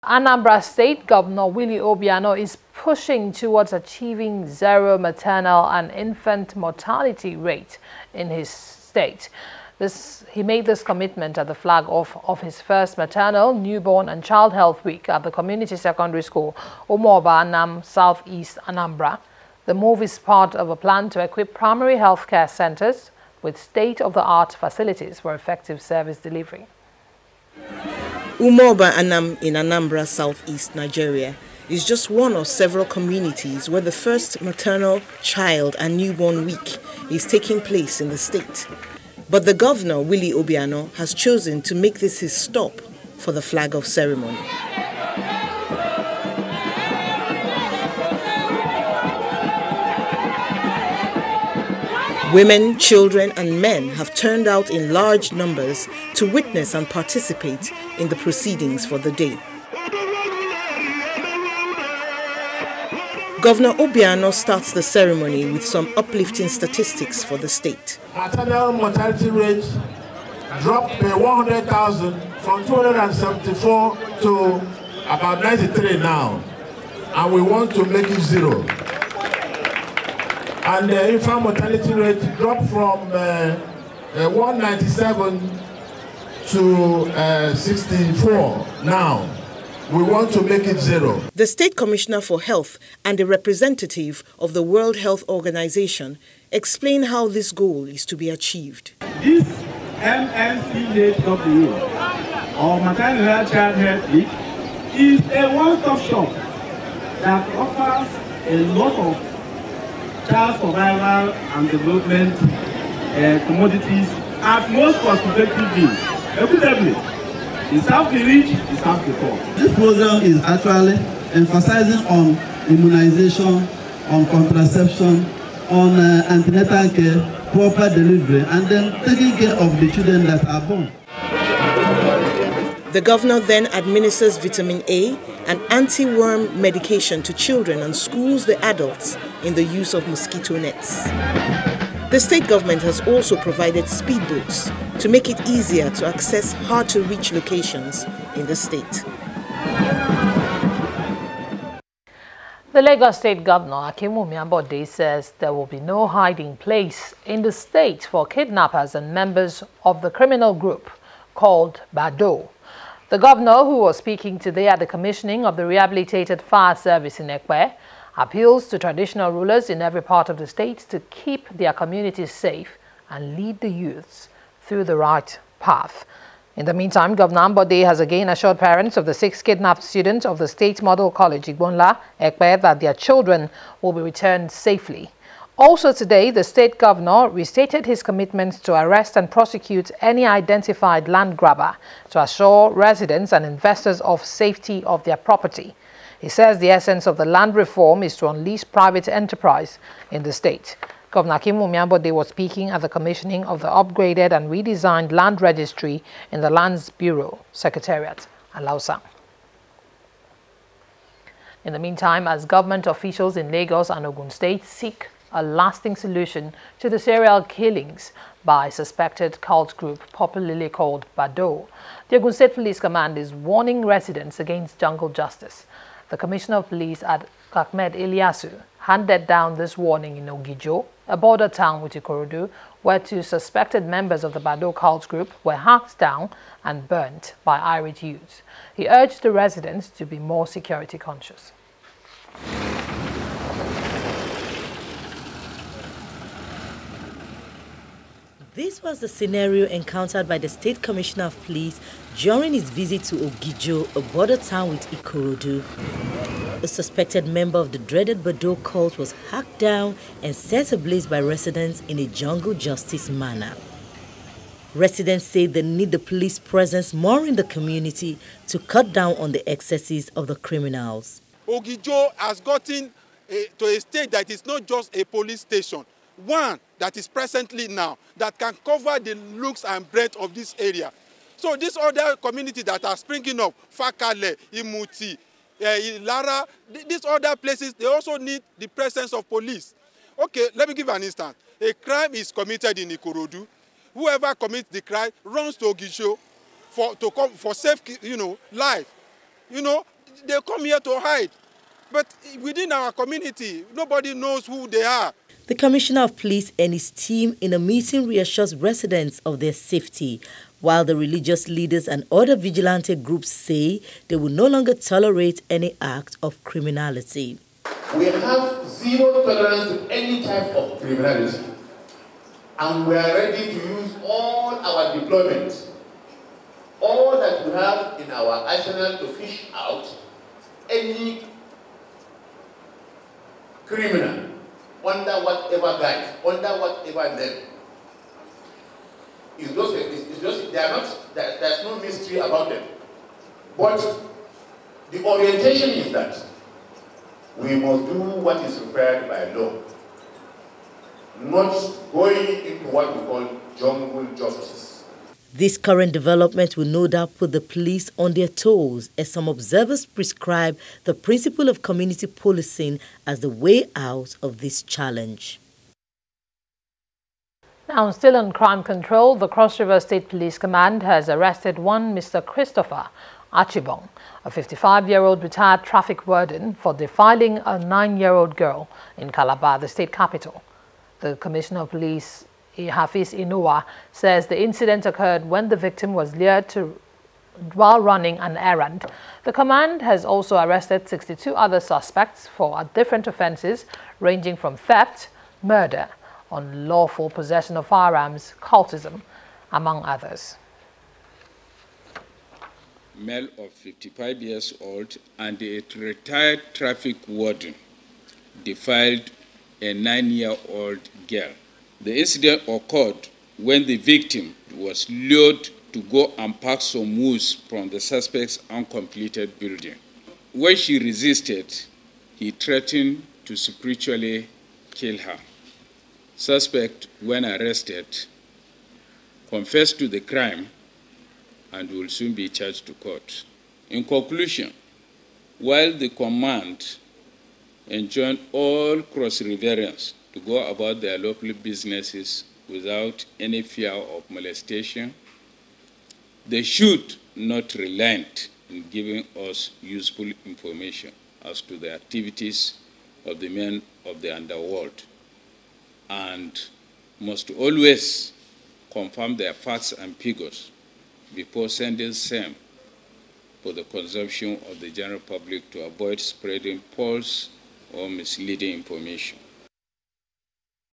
Anambra State Governor Willie Obiano is pushing towards achieving zero maternal and infant mortality rate in his state. He made this commitment at the flag off of his first maternal, newborn and child health week at the community secondary school, Umoba Anam, Southeast Anambra. The move is part of a plan to equip primary health care centers with state-of-the-art facilities for effective service delivery. Umoba Anam in Anambra, Southeast Nigeria, is just one of several communities where the first maternal, child and newborn week is taking place in the state. But the governor, Willie Obiano, has chosen to make this his stop for the flag-off ceremony. Women, children and men have turned out in large numbers to witness and participate in the proceedings for the day. Governor Obiano starts the ceremony with some uplifting statistics for the state. Maternal mortality rate dropped by 100,000 from 274 to about 93 now, and we want to make it zero. And the infant mortality rate dropped from 197 to 64 now. We want to make it zero. The State Commissioner for Health and a representative of the World Health Organization explain how this goal is to be achieved. This MNCHW, or Maternal Health Child Health Week, is a one-stop shop that offers a lot of child survival and development commodities at most cost-effective means. Equitably, it serves the rich, it serves the poor. This program is actually emphasizing on immunization, on contraception, on antenatal care, proper delivery, and then taking care of the children that are born. The governor then administers vitamin A and anti-worm medication to children and schools the adults in the use of mosquito nets. The state government has also provided speedboats to make it easier to access hard-to-reach locations in the state. The Lagos State Governor Akinwumi Ambode says there will be no hiding place in the state for kidnappers and members of the criminal group called Bado. The governor, who was speaking today at the commissioning of the rehabilitated fire service in Ekpe, appeals to traditional rulers in every part of the state to keep their communities safe and lead the youths through the right path. In the meantime, Governor Ambode has again assured parents of the 6 kidnapped students of the State Model College Igbonla, Ekpe, that their children will be returned safely. Also today, the state governor restated his commitment to arrest and prosecute any identified land grabber to assure residents and investors of safety of their property. He says the essence of the land reform is to unleash private enterprise in the state. Governor Akinwumi Ambode was speaking at the commissioning of the upgraded and redesigned land registry in the Lands Bureau Secretariat at Lausa. In the meantime, as government officials in Lagos and Ogun State seek a lasting solution to the serial killings by suspected cult group popularly called Bado, the Ogun State Police Command is warning residents against jungle justice. The Commissioner of Police at Ahmed Eliasu handed down this warning in Ogijo, a border town with Ikorodu, where 2 suspected members of the Bado cult group were hacked down and burnt by irate youths. He urged the residents to be more security conscious. This was the scenario encountered by the State Commissioner of Police during his visit to Ogijo, a border town with Ikorodu. A suspected member of the dreaded Bado cult was hacked down and set ablaze by residents in a jungle justice manner. Residents say they need the police presence more in the community to cut down on the excesses of the criminals. Ogijo has gotten to a stage that is not just a police station. One that is presently now that can cover the looks and breadth of this area. So these other communities that are springing up, Fakale, Imuti, Lara, these other places, they also need the presence of police. Okay, let me give an instance. A crime is committed in Ikorodu. Whoever commits the crime runs to Ogijo for safe, life. they come here to hide. But within our community, nobody knows who they are. The Commissioner of Police and his team in a meeting reassures residents of their safety, while the religious leaders and other vigilante groups say they will no longer tolerate any act of criminality. We have zero tolerance to any type of criminality, and we are ready to use all our deployment, all that we have in our arsenal to fish out any criminal under whatever guise, under whatever name. It's just they are not, there's no mystery about them. But the orientation is that we must do what is required by law, not going into what we call jungle justice. This current development will no doubt put the police on their toes, as some observers prescribe the principle of community policing as the way out of this challenge. Now, still on crime control, the Cross River State Police Command has arrested one Mr. Christopher Achibong, a 55-year-old retired traffic warden, for defiling a 9-year-old girl in Calabar, the state capital. The Commissioner of Police, Hafiz Inuwa, says the incident occurred when the victim was lured to while running an errand. The command has also arrested 62 other suspects for different offences ranging from theft, murder, unlawful possession of firearms, cultism, among others. Male of 55 years old and a retired traffic warden defiled a 9-year-old girl. The incident occurred when the victim was lured to go and pack some wood from the suspect's uncompleted building. When she resisted, he threatened to spiritually kill her. Suspect, when arrested, confessed to the crime and will soon be charged to court. In conclusion, while the command enjoined all cross-riverians to go about their local businesses without any fear of molestation, they should not relent in giving us useful information as to the activities of the men of the underworld, and must always confirm their facts and figures before sending same for the consumption of the general public to avoid spreading false or misleading information.